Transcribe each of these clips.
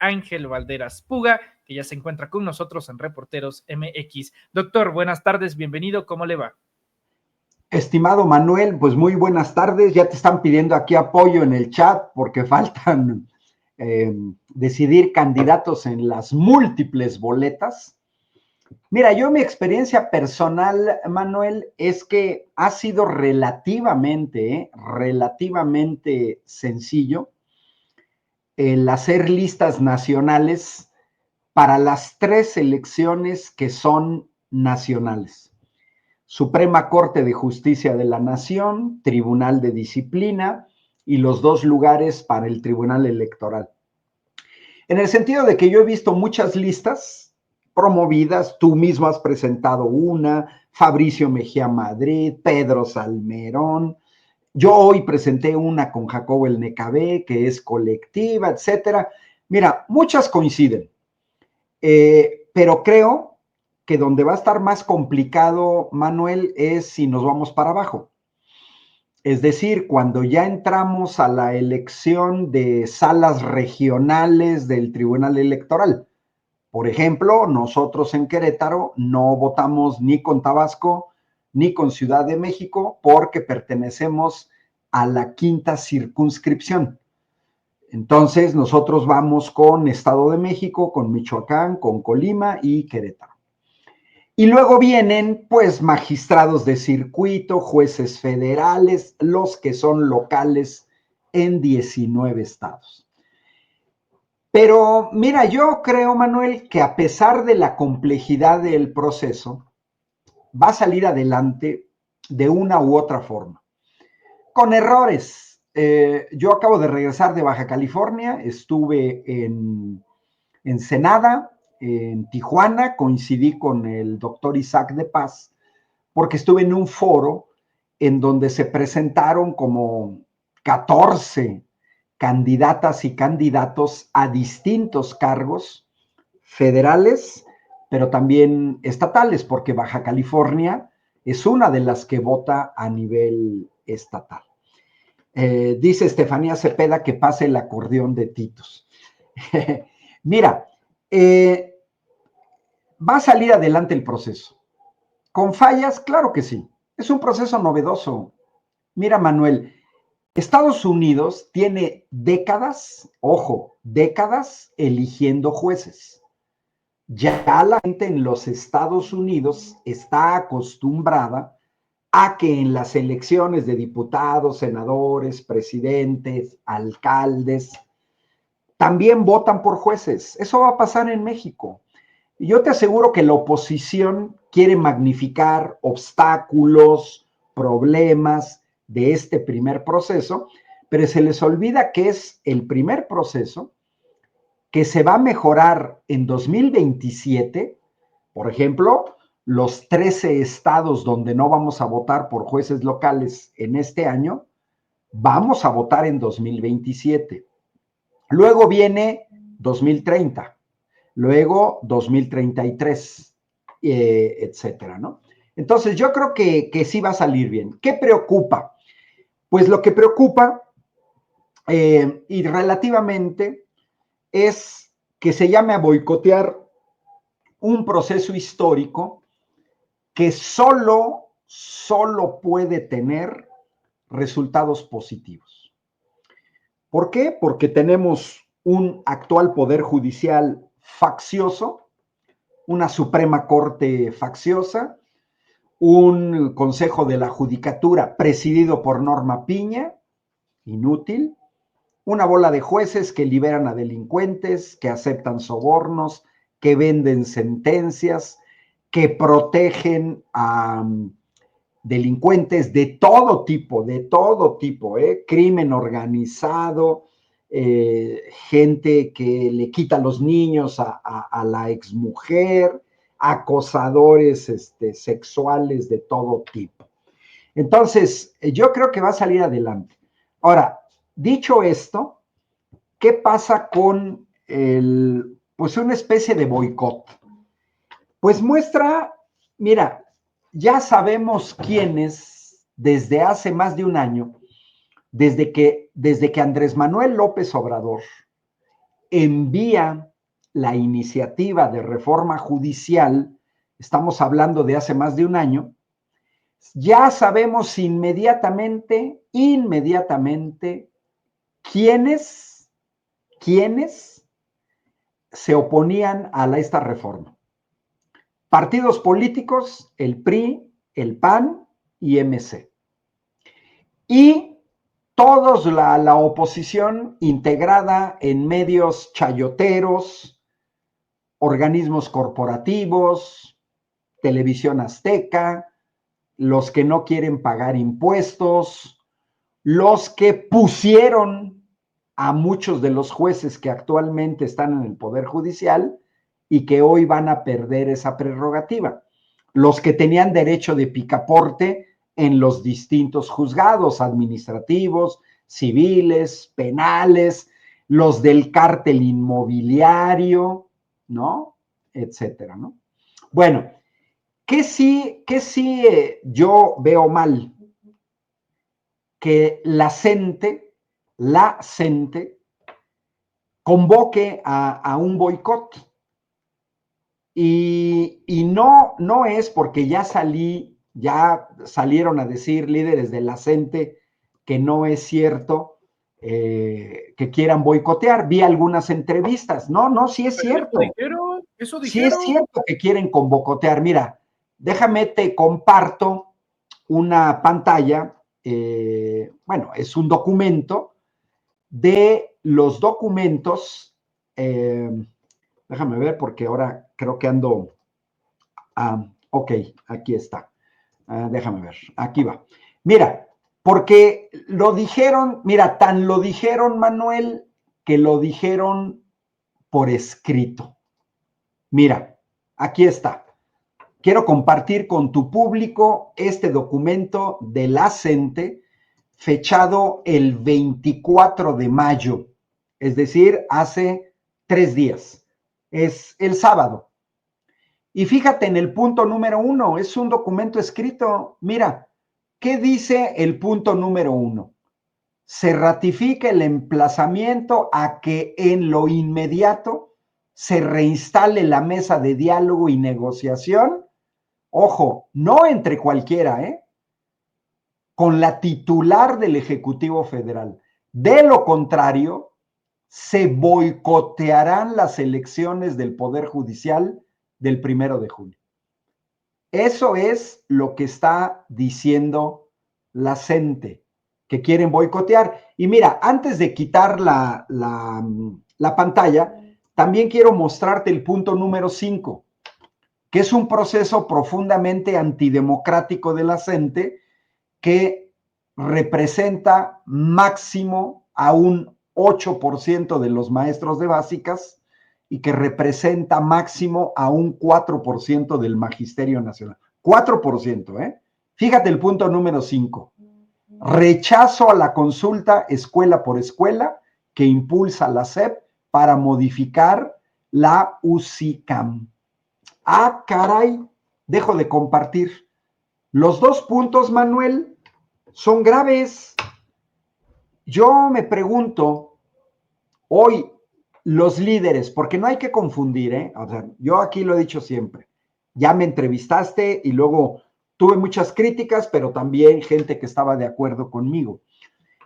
Ángel Valderas Puga, que ya se encuentra con nosotros en Reporteros MX. Doctor, buenas tardes, bienvenido, ¿cómo le va? Estimado Manuel, pues muy buenas tardes. Ya te están pidiendo aquí apoyo en el chat porque faltan decidir candidatos en las múltiples boletas. Mira, yo mi experiencia personal, Manuel, es que ha sido relativamente sencillo el hacer listas nacionales para las 3 elecciones que son nacionales. Suprema Corte de Justicia de la Nación, Tribunal de Disciplina y los 2 lugares para el Tribunal Electoral. En el sentido de que yo he visto muchas listas promovidas, tú mismo has presentado una, Fabricio Mejía Madrid, Pedro Salmerón, yo hoy presenté una con Jacobo El Necabé, que es colectiva, etcétera. Mira, muchas coinciden, pero creo que donde va a estar más complicado, Manuel, es si nos vamos para abajo. Es decir, cuando ya entramos a la elección de salas regionales del Tribunal Electoral. Por ejemplo, nosotros en Querétaro no votamos ni con Tabasco ni con Ciudad de México porque pertenecemos a la 5ª circunscripción. Entonces, nosotros vamos con Estado de México, con Michoacán, con Colima y Querétaro. Y luego vienen, pues, magistrados de circuito, jueces federales, los que son locales en 19 estados. Pero mira, yo creo, Manuel, que a pesar de la complejidad del proceso, va a salir adelante de una u otra forma. Con errores. Yo acabo de regresar de Baja California, estuve en Ensenada, en Tijuana, coincidí con el doctor Isaac de Paz, porque estuve en un foro en donde se presentaron como 14 candidatas y candidatos a distintos cargos federales, pero también estatales, porque Baja California es una de las que vota a nivel estatal. Dice Estefanía Cepeda que pase el acordeón de Titos. Mira, va a salir adelante el proceso. ¿Con fallas? Claro que sí. Es un proceso novedoso. Mira, Manuel, Estados Unidos tiene décadas, ojo, décadas eligiendo jueces. Ya la gente en los Estados Unidos está acostumbrada a que en las elecciones de diputados, senadores, presidentes, alcaldes, también votan por jueces. Eso va a pasar en México. Y yo te aseguro que la oposición quiere magnificar obstáculos, problemas de este primer proceso, pero se les olvida que es el primer proceso que se va a mejorar en 2027. Por ejemplo, los 13 estados donde no vamos a votar por jueces locales en este año, vamos a votar en 2027. Luego viene 2030, luego 2033, etcétera, ¿no? Entonces, yo creo que sí va a salir bien. ¿Qué preocupa? Pues lo que preocupa, y relativamente, es que se llame a boicotear un proceso histórico que solo puede tener resultados positivos. ¿Por qué? Porque tenemos un actual poder judicial faccioso, una Suprema Corte facciosa, un Consejo de la Judicatura presidido por Norma Piña, inútil, una bola de jueces que liberan a delincuentes, que aceptan sobornos, que venden sentencias, que protegen a delincuentes de todo tipo, crimen organizado, gente que le quita los niños a la exmujer, acosadores sexuales de todo tipo. Entonces, yo creo que va a salir adelante. Ahora, dicho esto, ¿qué pasa con pues una especie de boicot? Pues muestra, mira, ya sabemos quiénes desde hace más de un año, desde que Andrés Manuel López Obrador envía la iniciativa de reforma judicial, estamos hablando de hace más de un año, ya sabemos inmediatamente quiénes se oponían a esta reforma. Partidos políticos, el PRI, el PAN y MC. Y todos la oposición integrada en medios chayoteros, organismos corporativos, Televisión Azteca, los que no quieren pagar impuestos, los que pusieron a muchos de los jueces que actualmente están en el Poder Judicial y que hoy van a perder esa prerrogativa. Los que tenían derecho de picaporte en los distintos juzgados administrativos, civiles, penales, los del cártel inmobiliario, ¿no? Etcétera, ¿no? Bueno, ¿qué sí yo veo mal? Que la CENTE convoque a un boicot. Y no es porque ya salieron a decir líderes de la CENTE que no es cierto que quieran boicotear. Vi algunas entrevistas. No, sí es cierto. Eso dijeron. Sí es cierto que quieren boicotear. Mira, déjame te comparto una pantalla. Bueno, es un documento de los documentos. Déjame ver porque ahora creo que ando. Ok, aquí está. Déjame ver, aquí va. Mira, porque lo dijeron, mira, tan lo dijeron, Manuel, que lo dijeron por escrito. Mira, aquí está. Quiero compartir con tu público este documento de la CENTE fechado el 24 de mayo, es decir, hace 3 días. Es el sábado. Y fíjate en el punto número 1, es un documento escrito. Mira, ¿qué dice el punto número 1? Se ratifica el emplazamiento a que en lo inmediato se reinstale la mesa de diálogo y negociación. Ojo, no entre cualquiera, con la titular del Ejecutivo Federal. De lo contrario, se boicotearán las elecciones del Poder Judicial del 1 de junio. Eso es lo que está diciendo la CENTE, que quieren boicotear. Y mira, antes de quitar la pantalla, también quiero mostrarte el punto número 5, que es un proceso profundamente antidemocrático de la CENTE que representa máximo a un 8% de los maestros de básicas y que representa máximo a un 4% del Magisterio Nacional. 4%, ¿eh? Fíjate el punto número 5. Rechazo a la consulta escuela por escuela que impulsa la SEP para modificar la UCICAM. Ah, caray, dejo de compartir. Los 2 puntos, Manuel, son graves. Yo me pregunto, hoy los líderes, porque no hay que confundir, o sea, yo aquí lo he dicho siempre, ya me entrevistaste y luego tuve muchas críticas, pero también gente que estaba de acuerdo conmigo.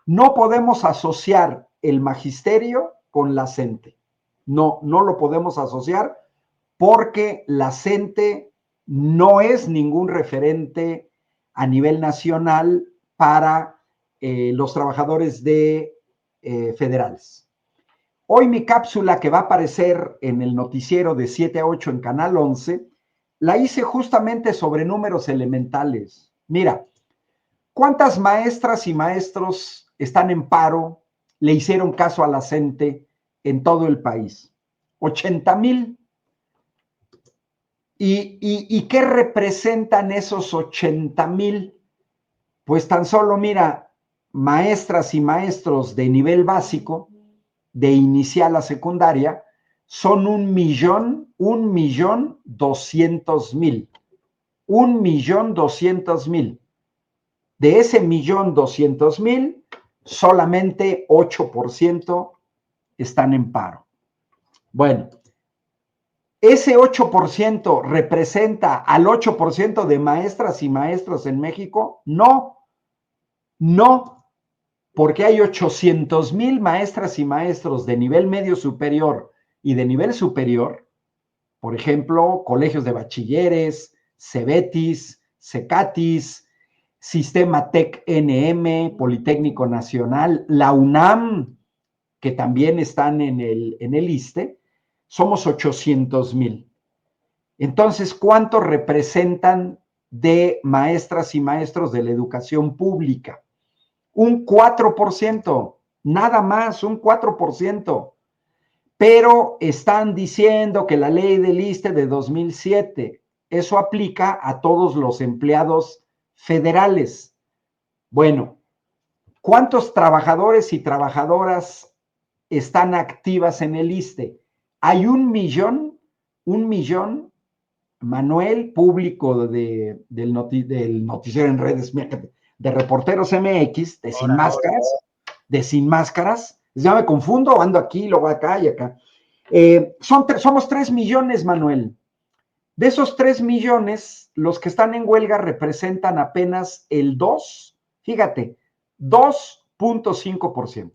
No podemos asociar el magisterio con la CENTE. No lo podemos asociar porque la CENTE no es ningún referente a nivel nacional para los trabajadores federales. Hoy mi cápsula que va a aparecer en el noticiero de 7 a 8 en Canal 11, la hice justamente sobre números elementales. Mira, ¿cuántas maestras y maestros están en paro, le hicieron caso a la CENTE en todo el país? 80,000. ¿Y qué representan esos 80,000? Pues tan solo, mira, maestras y maestros de nivel básico, de inicial a secundaria, son 1,200,000. 1,200,000. De ese 1,200,000, solamente 8% están en paro. Bueno, ¿ese 8% representa al 8% de maestras y maestros en México? No, no, porque hay 800,000 maestras y maestros de nivel medio superior y de nivel superior, por ejemplo, colegios de bachilleres, CEBETIS, CECATIS, Sistema TEC-NM, Politécnico Nacional, la UNAM, que también están en el ISSSTE, somos 800,000. Entonces, ¿cuánto representan de maestras y maestros de la educación pública? Un 4%, nada más, un 4%. Pero están diciendo que la ley del ISSSTE de 2007, eso aplica a todos los empleados federales. Bueno, ¿cuántos trabajadores y trabajadoras están activas en el ISSSTE? Hay 1,000,000, Manuel, público del noticiero en redes, de Reporteros MX, de Sin Máscaras. Ya me confundo, ando aquí, luego acá y acá. Somos 3 millones, Manuel. De esos 3 millones, los que están en huelga representan apenas el 2.5%.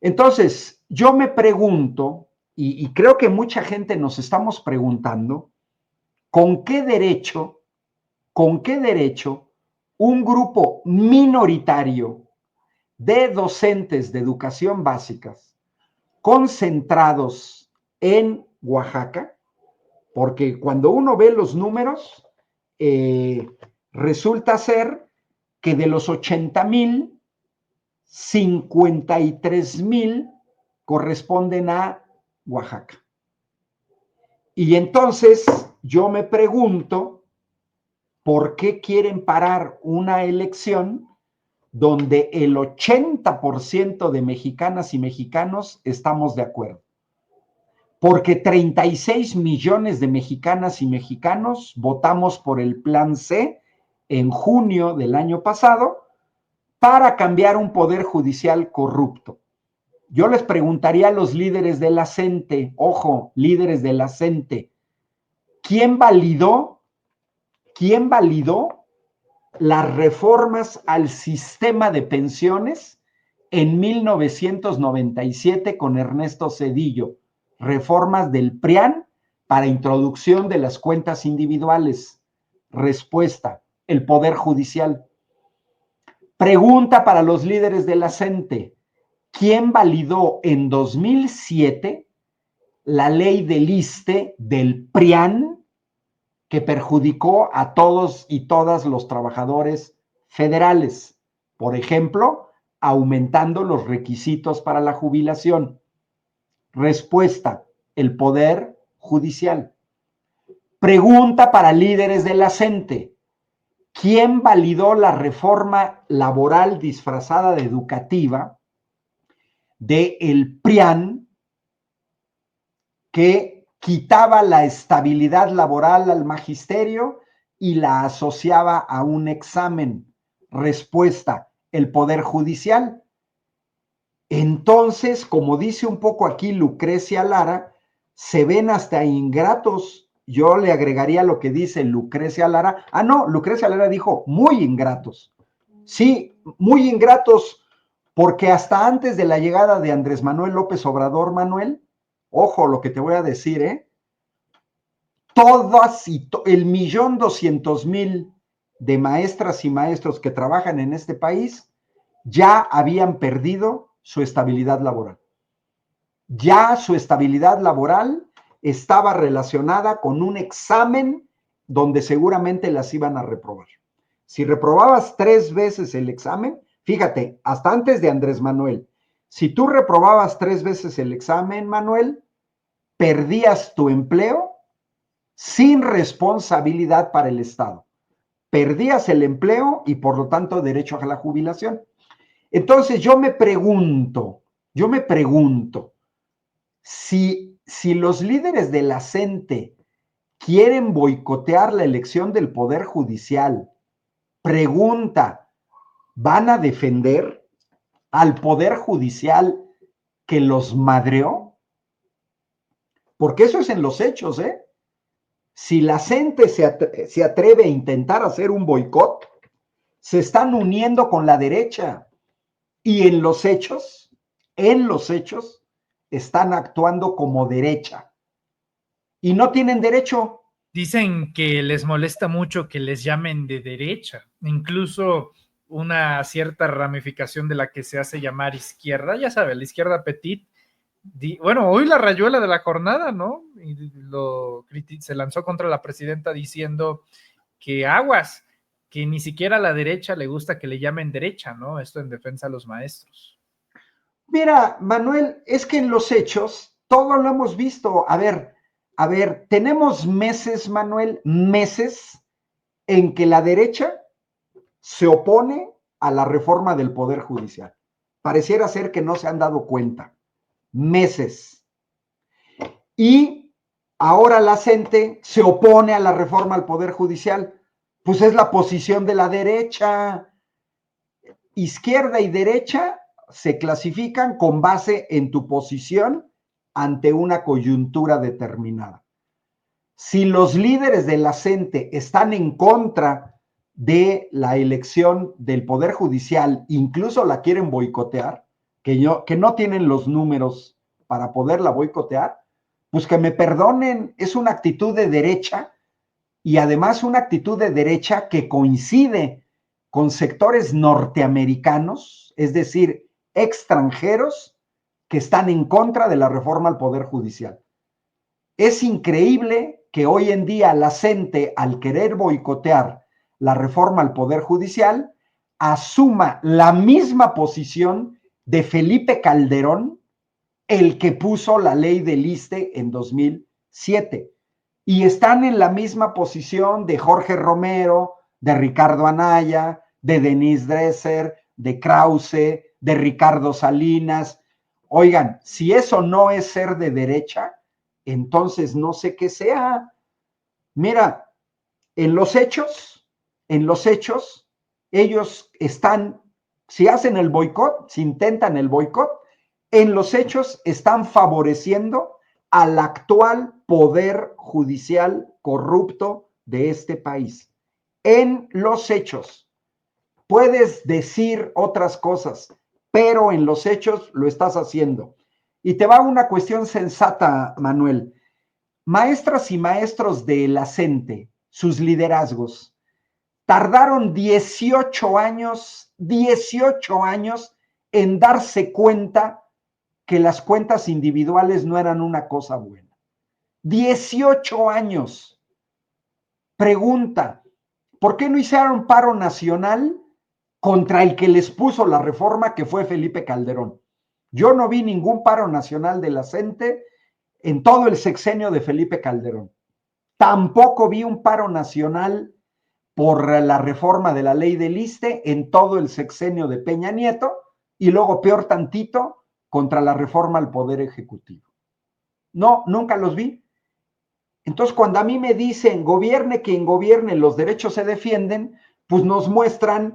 Entonces, yo me pregunto, y creo que mucha gente nos estamos preguntando, ¿con qué derecho un grupo minoritario de docentes de educación básica concentrados en Oaxaca? Porque cuando uno ve los números, resulta ser que de los 80,000, 53,000 corresponden a Oaxaca. Y entonces yo me pregunto, ¿por qué quieren parar una elección donde el 80% de mexicanas y mexicanos estamos de acuerdo? Porque 36 millones de mexicanas y mexicanos votamos por el Plan C en junio del año pasado para cambiar un poder judicial corrupto. Yo les preguntaría a los líderes de la CENTE, ojo, líderes de la CENTE, ¿quién validó las reformas al sistema de pensiones en 1997 con Ernesto Zedillo? Reformas del PRIAN para introducción de las cuentas individuales. Respuesta, el Poder Judicial. Pregunta para los líderes de la CENTE, ¿quién validó en 2007 la ley del ISSSTE del PRIAN que perjudicó a todos y todas los trabajadores federales? Por ejemplo, aumentando los requisitos para la jubilación. Respuesta, el Poder Judicial. Pregunta para líderes de la CENTE, ¿quién validó la reforma laboral disfrazada de educativa del PRIAN que quitaba la estabilidad laboral al magisterio y la asociaba a un examen? Respuesta, el Poder Judicial. Entonces, como dice un poco aquí Lucrecia Lara, se ven hasta ingratos. Yo le agregaría lo que dice Lucrecia Lara. Ah, no, Lucrecia Lara dijo muy ingratos. Sí, muy ingratos, porque hasta antes de la llegada de Andrés Manuel López Obrador, Manuel, ojo lo que te voy a decir, todas y el 1,200,000 de maestras y maestros que trabajan en este país ya habían perdido su estabilidad laboral. Ya su estabilidad laboral estaba relacionada con un examen donde seguramente las iban a reprobar. Si reprobabas 3 veces el examen, fíjate, hasta antes de Andrés Manuel, si tú reprobabas 3 veces el examen, Manuel, perdías tu empleo sin responsabilidad para el Estado. Perdías el empleo y por lo tanto derecho a la jubilación. Entonces yo me pregunto, si los líderes de la CENTE quieren boicotear la elección del Poder Judicial, pregunta, ¿van a defender al Poder Judicial que los madreó? porque eso es en los hechos, ¿eh? Si la gente se atreve a intentar hacer un boicot, se están uniendo con la derecha y en los hechos, están actuando como derecha y no tienen derecho. Dicen que les molesta mucho que les llamen de derecha, incluso una cierta ramificación de la que se hace llamar izquierda, ya sabe, la izquierda petit. Bueno, hoy la rayuela de la jornada, ¿no? Y se lanzó contra la presidenta diciendo que aguas, que ni siquiera a la derecha le gusta que le llamen derecha, ¿no? Esto en defensa a los maestros. Mira, Manuel, es que en los hechos todo lo hemos visto. A ver, tenemos meses, Manuel, meses en que la derecha se opone a la reforma del Poder Judicial. Pareciera ser que no se han dado cuenta. Meses. Y ahora la gente se opone a la reforma al Poder Judicial. Pues es la posición de la derecha. Izquierda y derecha se clasifican con base en tu posición ante una coyuntura determinada. Si los líderes de la CENTE están en contra de la elección del Poder Judicial, incluso la quieren boicotear, que no tienen los números para poderla boicotear, pues que me perdonen, es una actitud de derecha y además una actitud de derecha que coincide con sectores norteamericanos, es decir, extranjeros que están en contra de la reforma al Poder Judicial. Es increíble que hoy en día la CENTE, al querer boicotear la reforma al Poder Judicial, asuma la misma posición de Felipe Calderón, el que puso la ley del ISSSTE en 2007. Y están en la misma posición de Jorge Romero, de Ricardo Anaya, de Denise Dresser, de Krause, de Ricardo Salinas. Oigan, si eso no es ser de derecha, entonces no sé qué sea. Mira, en los hechos, ellos están, si hacen el boicot, si intentan el boicot, en los hechos están favoreciendo al actual poder judicial corrupto de este país. En los hechos. Puedes decir otras cosas, pero en los hechos lo estás haciendo. Y te va una cuestión sensata, Manuel. Maestras y maestros de la CENTE, sus liderazgos, tardaron 18 años en darse cuenta que las cuentas individuales no eran una cosa buena. 18 años. Pregunta, ¿por qué no hicieron paro nacional contra el que les puso la reforma, que fue Felipe Calderón? Yo no vi ningún paro nacional de la CENTE en todo el sexenio de Felipe Calderón. Tampoco vi un paro nacional por la reforma de la ley del ISSSTE en todo el sexenio de Peña Nieto y luego, peor tantito, contra la reforma al Poder Ejecutivo. No, nunca los vi. Entonces, cuando a mí me dicen, gobierne quien gobierne, los derechos se defienden, pues nos muestran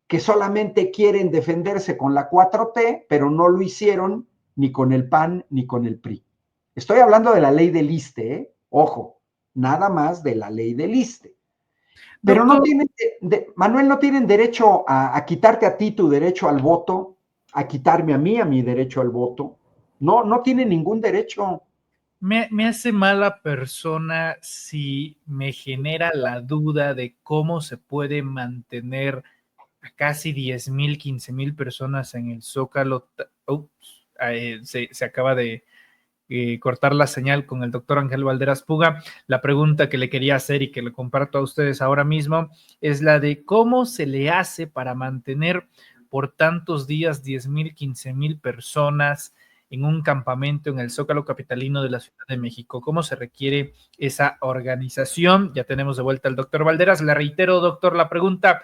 que solamente quieren defenderse con la 4T, pero no lo hicieron ni con el PAN ni con el PRI. Estoy hablando de la ley del ISSSTE, ¿eh? Ojo, nada más de la ley del ISSSTE. Pero no tienen, Manuel, no tienen derecho a quitarte a ti tu derecho al voto, a quitarme a mí a mi derecho al voto. No, no tienen ningún derecho. Me hace mala persona si me genera la duda de cómo se puede mantener a casi 10,000, 15,000 personas en el Zócalo. Se acaba de cortar la señal con el doctor Ángel Valderas Puga. La pregunta que le quería hacer y que le comparto a ustedes ahora mismo es la de cómo se le hace para mantener por tantos días 10,000, 15,000 personas en un campamento en el Zócalo capitalino de la Ciudad de México. ¿Cómo se requiere esa organización? Ya tenemos de vuelta al doctor Valderas. Le reitero, doctor, la pregunta: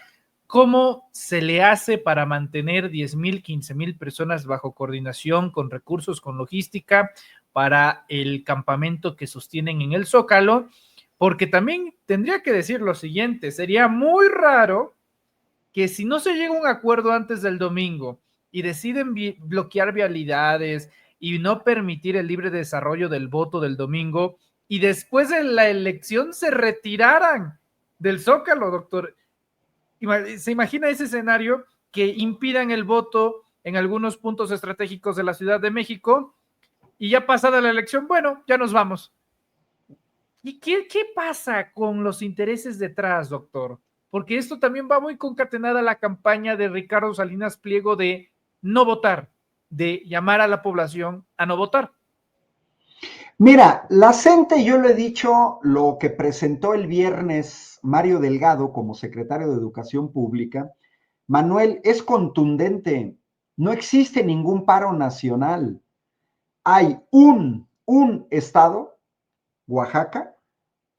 ¿cómo se le hace para mantener 10,000, 15,000 personas bajo coordinación, con recursos, con logística, para el campamento que sostienen en el Zócalo? Porque también tendría que decir lo siguiente: sería muy raro que si no se llega a un acuerdo antes del domingo y deciden bloquear vialidades y no permitir el libre desarrollo del voto del domingo y después de la elección se retiraran del Zócalo, doctor. ¿Se imagina ese escenario? Que impidan el voto en algunos puntos estratégicos de la Ciudad de México y ya pasada la elección, bueno, ya nos vamos. ¿Y qué pasa con los intereses detrás, doctor? Porque esto también va muy concatenada a la campaña de Ricardo Salinas Pliego de no votar, de llamar a la población a no votar. Mira, la CENTE, yo lo he dicho, lo que presentó el viernes Mario Delgado como secretario de Educación Pública, Manuel, es contundente. No existe ningún paro nacional. Hay un estado, Oaxaca,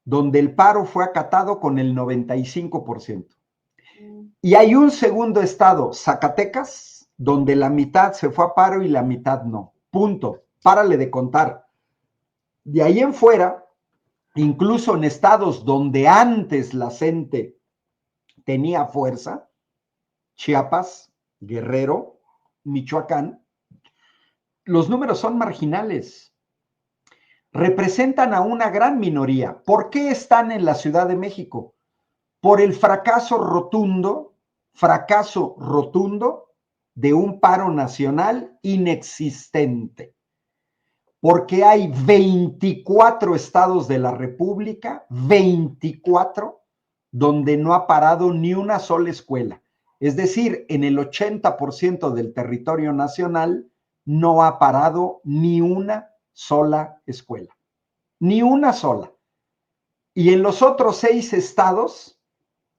donde el paro fue acatado con el 95%. Y hay un segundo estado, Zacatecas, donde la mitad se fue a paro y la mitad no. Punto. Párale de contar. De ahí en fuera, incluso en estados donde antes la CENTE tenía fuerza, Chiapas, Guerrero, Michoacán, los números son marginales. Representan a una gran minoría. ¿Por qué están en la Ciudad de México? Por el fracaso rotundo de un paro nacional inexistente. Porque hay 24 estados de la República, 24, donde no ha parado ni una sola escuela. Es decir, en el 80% del territorio nacional no ha parado ni una sola escuela. Ni una sola. Y en los otros 6 estados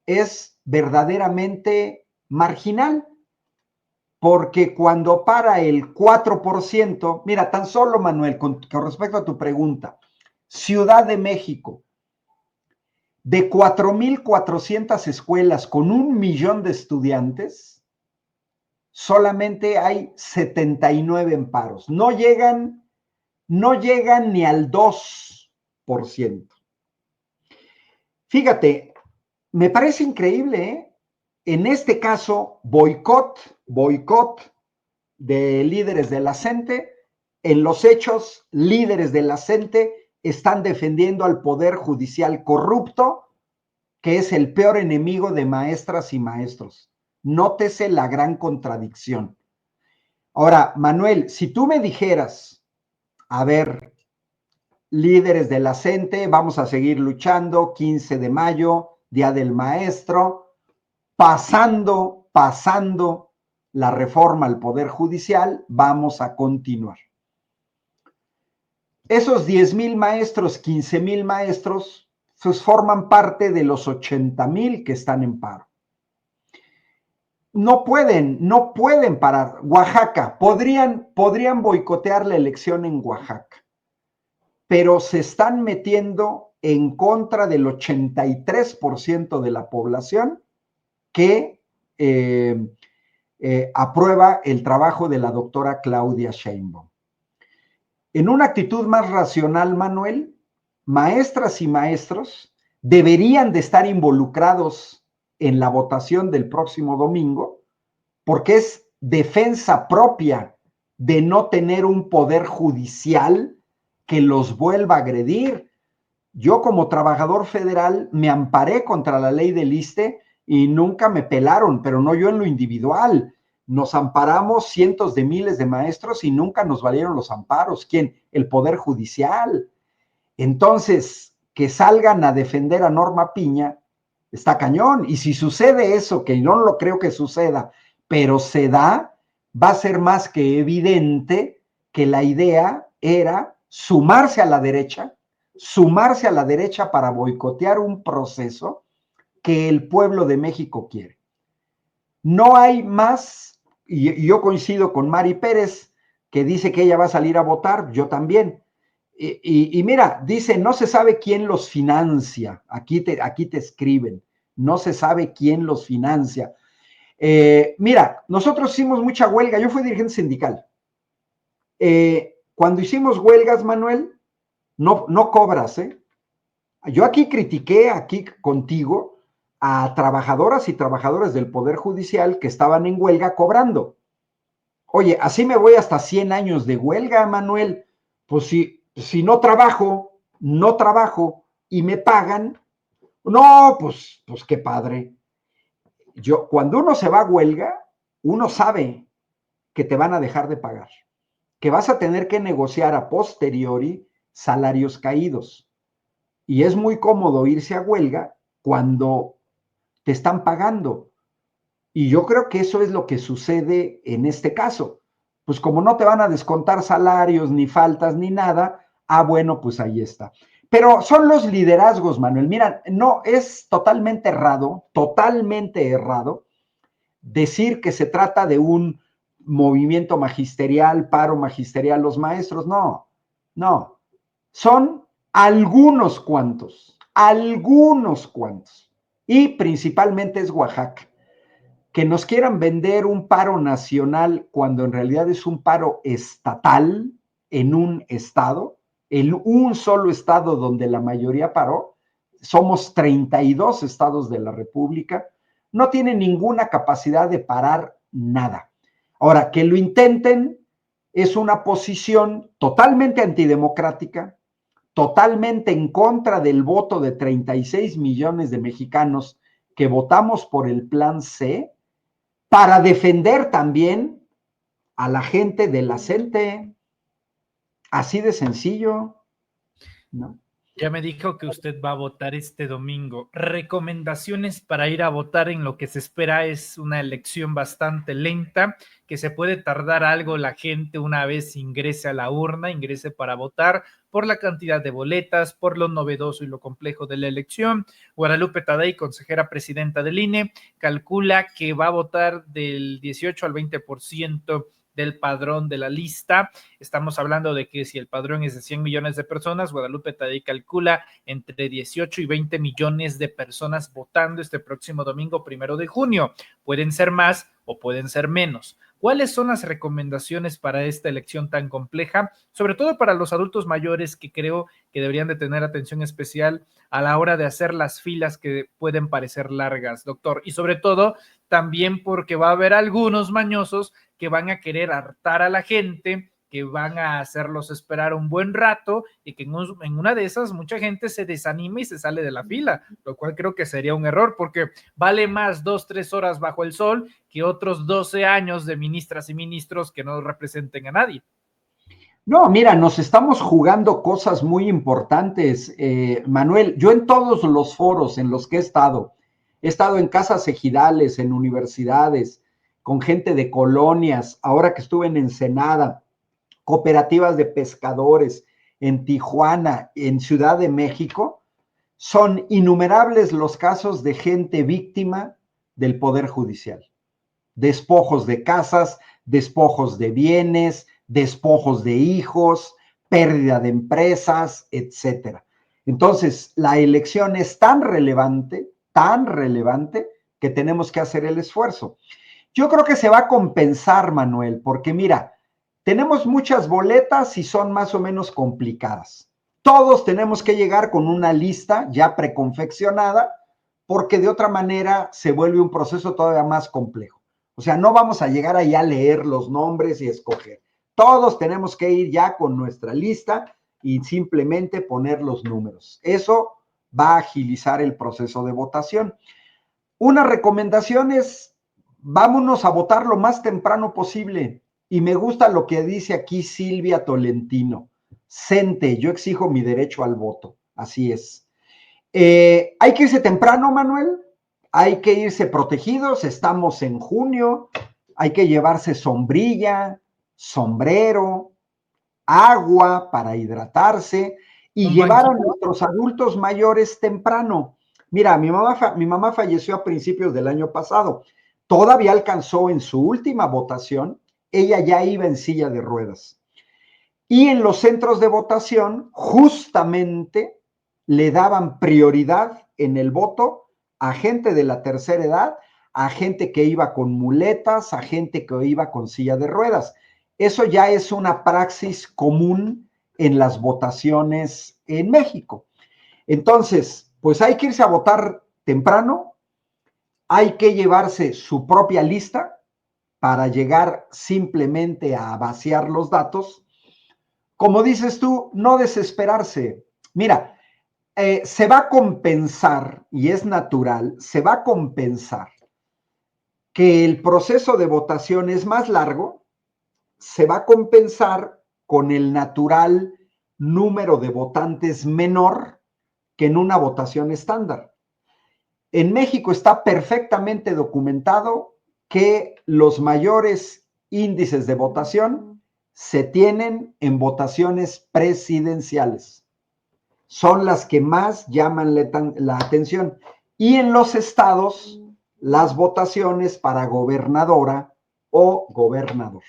es verdaderamente marginal. Porque cuando para el 4%, mira, tan solo, Manuel, con respecto a tu pregunta, Ciudad de México, de 4,400 escuelas con 1,000,000 de estudiantes, solamente hay 79 en paros. No llegan ni al 2%. Fíjate, me parece increíble, ¿eh? En este caso, boicot de líderes de la CENTE. En los hechos, líderes de la CENTE están defendiendo al Poder Judicial corrupto, que es el peor enemigo de maestras y maestros. Nótese la gran contradicción. Ahora, Manuel, si tú me dijeras, a ver, líderes de la CENTE, vamos a seguir luchando, 15 de mayo, Día del Maestro, pasando la reforma al Poder Judicial, vamos a continuar. Esos 10,000 maestros, 15,000 maestros, pues forman parte de los 80,000 que están en paro. No pueden parar. Oaxaca, podrían boicotear la elección en Oaxaca, pero se están metiendo en contra del 83% de la población que aprueba el trabajo de la doctora Claudia Sheinbaum. En una actitud más racional, Manuel, maestras y maestros deberían de estar involucrados en la votación del próximo domingo, porque es defensa propia de no tener un poder judicial que los vuelva a agredir. Yo como trabajador federal me amparé contra la ley del ISSSTE y nunca me pelaron, pero no yo en lo individual. Nos amparamos cientos de miles de maestros y nunca nos valieron los amparos. ¿Quién? El Poder Judicial. Entonces, que salgan a defender a Norma Piña, está cañón. Y si sucede eso, que no lo creo que suceda, pero se da, va a ser más que evidente que la idea era sumarse a la derecha para boicotear un proceso que el pueblo de México quiere. No hay más, y yo coincido con Mari Pérez, que dice que ella va a salir a votar, yo también. Y mira, dice, no se sabe quién los financia, aquí te escriben, no se sabe quién los financia. Mira, nosotros hicimos mucha huelga, yo fui dirigente sindical. Cuando hicimos huelgas, Manuel, no cobras, ¿eh? Yo aquí critiqué, aquí contigo, a trabajadoras y trabajadores del Poder Judicial que estaban en huelga cobrando. Oye, así me voy hasta 100 años de huelga, Manuel. Pues si no trabajo, no trabajo y me pagan, no, pues qué padre. Cuando uno se va a huelga, uno sabe que te van a dejar de pagar, que vas a tener que negociar a posteriori salarios caídos. Y es muy cómodo irse a huelga cuando te están pagando. Y yo creo que eso es lo que sucede en este caso. Pues como no te van a descontar salarios, ni faltas, ni nada, bueno, pues ahí está. Pero son los liderazgos, Manuel. Mira, no, es totalmente errado decir que se trata de un movimiento magisterial, paro magisterial, los maestros. No, no. Son algunos cuantos. Y principalmente es Oaxaca. Que nos quieran vender un paro nacional cuando en realidad es un paro estatal en un estado, en un solo estado donde la mayoría paró, somos 32 estados de la República, no tienen ninguna capacidad de parar nada. Ahora, que lo intenten es una posición totalmente antidemocrática, totalmente en contra del voto de 36 millones de mexicanos que votamos por el Plan C, para defender también a la gente de la CENTE, así de sencillo, ¿no? Ya me dijo que usted va a votar este domingo. Recomendaciones para ir a votar en lo que se espera es una elección bastante lenta, que se puede tardar algo la gente una vez ingrese a la urna, ingrese para votar, por la cantidad de boletas, por lo novedoso y lo complejo de la elección. Guadalupe Tadei, consejera presidenta del INE, calcula que va a votar del 18 al 20% del padrón de la lista. Estamos hablando de que si el padrón es de 100 millones de personas, Guadalupe Tadei calcula entre 18 y 20 millones de personas votando este próximo domingo 1 de junio. Pueden ser más o pueden ser menos. ¿Cuáles son las recomendaciones para esta elección tan compleja? Sobre todo para los adultos mayores, que creo que deberían de tener atención especial a la hora de hacer las filas que pueden parecer largas, doctor. Y sobre todo también porque va a haber algunos mañosos que van a querer hartar a la gente, que van a hacerlos esperar un buen rato y que en una de esas mucha gente se desanima y se sale de la fila, lo cual creo que sería un error, porque vale más 2-3 horas bajo el sol que otros 12 años de ministras y ministros que no representen a nadie. No, mira, nos estamos jugando cosas muy importantes, Manuel. Yo en todos los foros en los que he estado en casas ejidales, en universidades, con gente de colonias, ahora que estuve en Ensenada, cooperativas de pescadores, en Tijuana, en Ciudad de México, son innumerables los casos de gente víctima del Poder Judicial. Despojos de casas, despojos de bienes, despojos de hijos, pérdida de empresas, etcétera. Entonces, la elección es tan relevante, que tenemos que hacer el esfuerzo. Yo creo que se va a compensar, Manuel, porque mira, tenemos muchas boletas y son más o menos complicadas. Todos tenemos que llegar con una lista ya preconfeccionada, porque de otra manera se vuelve un proceso todavía más complejo. O sea, no vamos a llegar ahí a leer los nombres y escoger. Todos tenemos que ir ya con nuestra lista y simplemente poner los números. Eso va a agilizar el proceso de votación. Una recomendación es, vámonos a votar lo más temprano posible. Y me gusta lo que dice aquí Silvia Tolentino. CENTE, yo exijo mi derecho al voto. Así es. Hay que irse temprano, Manuel. Hay que irse protegidos. Estamos en junio. Hay que llevarse sombrilla, sombrero, agua para hidratarse y Un llevar a banquito. nuestros adultos mayores temprano. Mira, mi mamá falleció a principios del año pasado. Todavía alcanzó en su última votación, ella ya iba en silla de ruedas. Y en los centros de votación, justamente le daban prioridad en el voto a gente de la tercera edad, a gente que iba con muletas, a gente que iba con silla de ruedas. Eso ya es una praxis común en las votaciones en México. Entonces, pues hay que irse a votar temprano, hay que llevarse su propia lista, para llegar simplemente a vaciar los datos, como dices tú, no desesperarse. Mira, se va a compensar, y es natural, se va a compensar que el proceso de votación es más largo, se va a compensar con el natural número de votantes menor que en una votación estándar. En México está perfectamente documentado que los mayores índices de votación se tienen en votaciones presidenciales. Son las que más llaman la atención. Y en los estados, las votaciones para gobernadora o gobernador.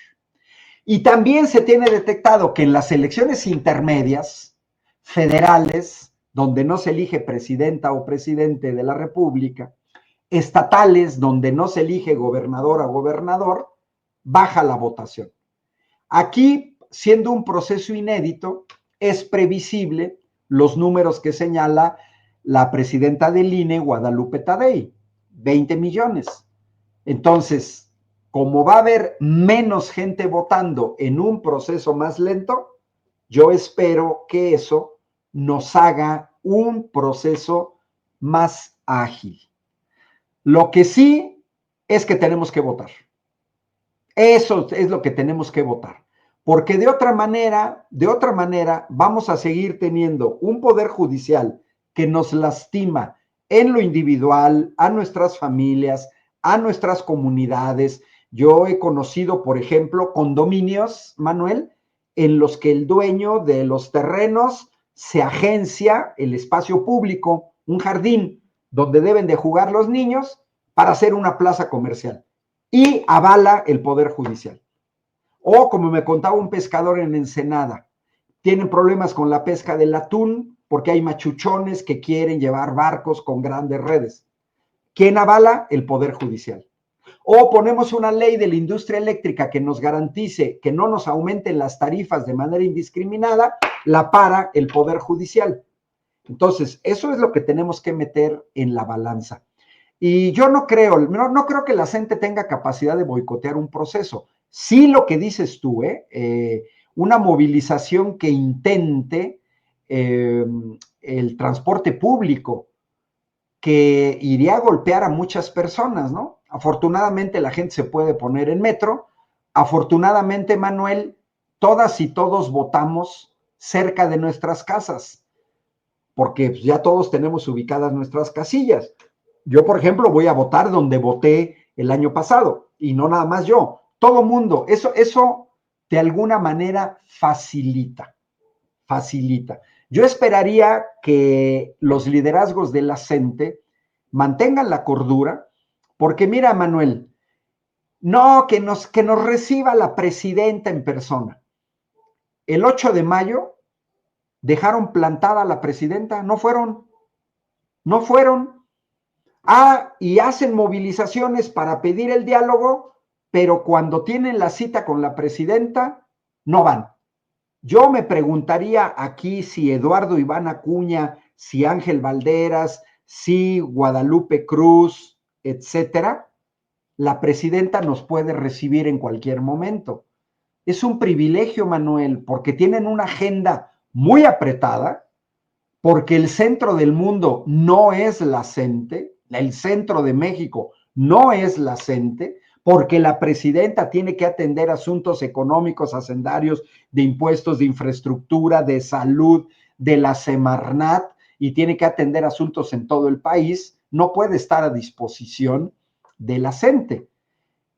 Y también se tiene detectado que en las elecciones intermedias, federales, donde no se elige presidenta o presidente de la República, estatales, donde no se elige gobernador o gobernador, baja la votación. Aquí, siendo un proceso inédito, es previsible los números que señala la presidenta del INE, Guadalupe Tadei, 20 millones. Entonces, como va a haber menos gente votando en un proceso más lento, yo espero que eso nos haga un proceso más ágil. Lo que sí es que tenemos que votar. Eso es lo que tenemos que votar. Porque de otra manera, vamos a seguir teniendo un poder judicial que nos lastima en lo individual, a nuestras familias, a nuestras comunidades. Yo he conocido, por ejemplo, condominios, Manuel, en los que el dueño de los terrenos se agencia el espacio público, un jardín donde deben de jugar los niños para hacer una plaza comercial y avala el Poder Judicial. O como me contaba un pescador en Ensenada, tienen problemas con la pesca del atún porque hay machuchones que quieren llevar barcos con grandes redes. ¿Quién avala? El Poder Judicial. O ponemos una ley de la industria eléctrica que nos garantice que no nos aumenten las tarifas de manera indiscriminada, la para el Poder Judicial. Entonces, eso es lo que tenemos que meter en la balanza. Y yo no creo que la gente tenga capacidad de boicotear un proceso. Sí lo que dices tú, una movilización que intente el transporte público, que iría a golpear a muchas personas, ¿no? Afortunadamente la gente se puede poner en metro. Afortunadamente, Manuel, todas y todos votamos cerca de nuestras casas, porque ya todos tenemos ubicadas nuestras casillas. Yo, por ejemplo, voy a votar donde voté el año pasado, y no nada más yo, todo mundo. Eso de alguna manera facilita. Yo esperaría que los liderazgos de la gente mantengan la cordura, porque mira, Manuel, no, que nos reciba la presidenta en persona. El 8 de mayo dejaron plantada a la presidenta, no fueron. Y hacen movilizaciones para pedir el diálogo, pero cuando tienen la cita con la presidenta, no van. Yo me preguntaría aquí si Eduardo Iván Acuña, si Ángel Valderas, si Guadalupe Cruz, etcétera, la presidenta nos puede recibir en cualquier momento. Es un privilegio, Manuel, porque tienen una agenda muy apretada, porque el centro del mundo no es la CENTE, el centro de México no es la CENTE, porque la presidenta tiene que atender asuntos económicos, hacendarios, de impuestos, de infraestructura, de salud, de la Semarnat, y tiene que atender asuntos en todo el país, no puede estar a disposición de la CENTE.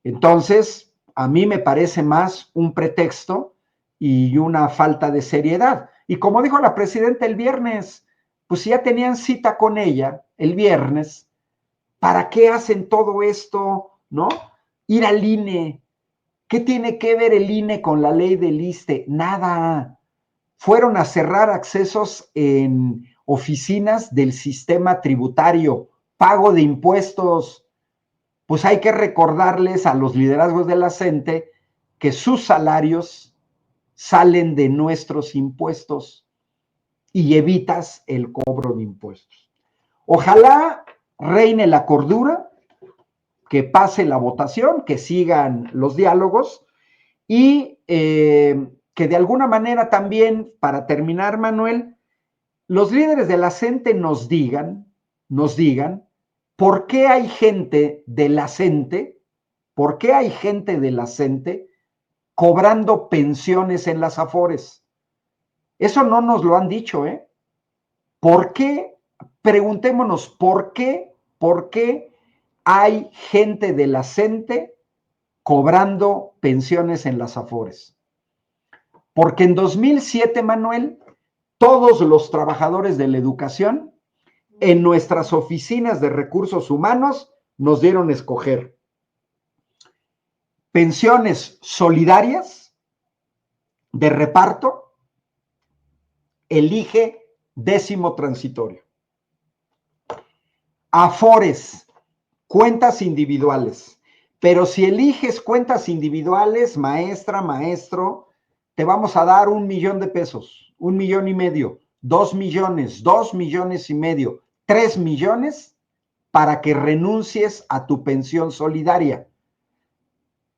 Entonces, a mí me parece más un pretexto y una falta de seriedad. Y como dijo la presidenta el viernes, pues si ya tenían cita con ella el viernes, ¿para qué hacen todo esto, no? Ir al INE. ¿Qué tiene que ver el INE con la ley del ISSSTE? Nada. Fueron a cerrar accesos en oficinas del sistema tributario, pago de impuestos. Pues hay que recordarles a los liderazgos de la CENTE que sus salarios salen de nuestros impuestos y evitas el cobro de impuestos. Ojalá reine la cordura, que pase la votación, que sigan los diálogos y que de alguna manera también, para terminar, Manuel, los líderes de la CENTE nos digan por qué hay gente de la CENTE, por qué hay gente de la CENTE cobrando pensiones en las Afores. Eso no nos lo han dicho, ¿eh? ¿Por qué? Preguntémonos, ¿por qué hay gente de la CENTE cobrando pensiones en las Afores? Porque en 2007, Manuel, todos los trabajadores de la educación en nuestras oficinas de recursos humanos nos dieron a escoger pensiones solidarias de reparto, elige 10º transitorio. Afores, cuentas individuales. Pero si eliges cuentas individuales, maestra, maestro, te vamos a dar 1 millón de pesos, 1,5 millones, 2 millones, 2,5 millones, 3 millones para que renuncies a tu pensión solidaria.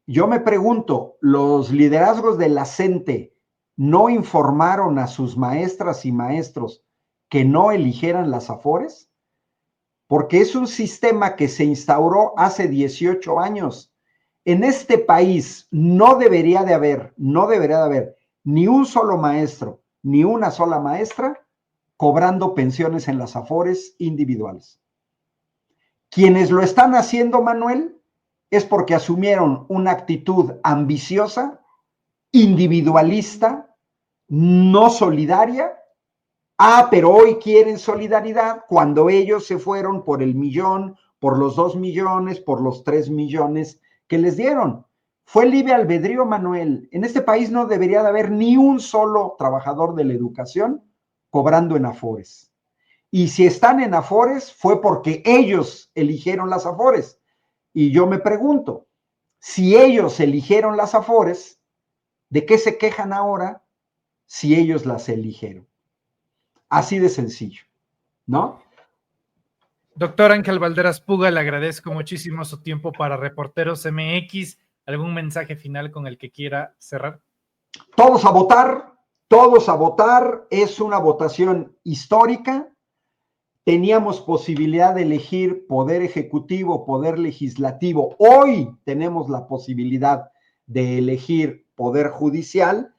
Yo me pregunto, ¿los liderazgos de la CENTE no informaron a sus maestras y maestros que no eligieran las Afores? Porque es un sistema que se instauró hace 18 años. En este país no debería de haber ni un solo maestro, ni una sola maestra cobrando pensiones en las Afores individuales. Quienes lo están haciendo, Manuel, es porque asumieron una actitud ambiciosa, individualista, no solidaria. Pero hoy quieren solidaridad cuando ellos se fueron por el millón, por los 2 millones, por los 3 millones que les dieron. Fue libre albedrío, Manuel. En este país no debería de haber ni un solo trabajador de la educación cobrando en Afores. Y si están en Afores fue porque ellos eligieron las Afores. Y yo me pregunto, si ellos eligieron las Afores, ¿de qué se quejan ahora si ellos las eligieron? Así de sencillo, ¿no? Doctor Ángel Valderas Puga, le agradezco muchísimo su tiempo para Reporteros MX. ¿Algún mensaje final con el que quiera cerrar? Todos a votar, todos a votar. Es una votación histórica. Teníamos posibilidad de elegir poder ejecutivo, poder legislativo. Hoy tenemos la posibilidad de elegir poder judicial.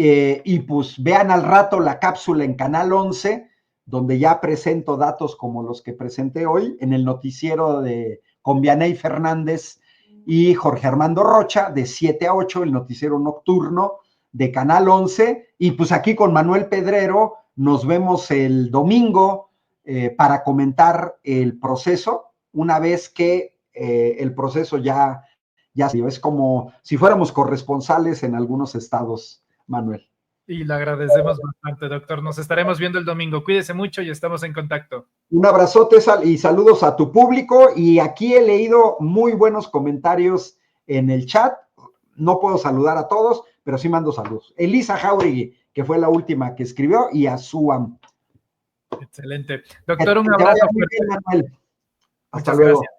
Y pues vean al rato la cápsula en Canal 11, donde ya presento datos como los que presenté hoy en el noticiero con Vianey Fernández y Jorge Armando Rocha, de 7 a 8, el noticiero nocturno de Canal 11. Y pues aquí con Manuel Pedrero nos vemos el domingo para comentar el proceso, una vez que el proceso ya se dio. Es como si fuéramos corresponsales en algunos estados, Manuel. Y le agradecemos bastante, doctor. Nos estaremos viendo el domingo. Cuídese mucho y estamos en contacto. Un abrazote y saludos a tu público. Y aquí he leído muy buenos comentarios en el chat. No puedo saludar a todos, pero sí mando saludos. Elisa Jauregui, que fue la última que escribió, y a Suam. Excelente. Doctor, un abrazo. Muy bien, Manuel. Hasta Muchas luego. Gracias.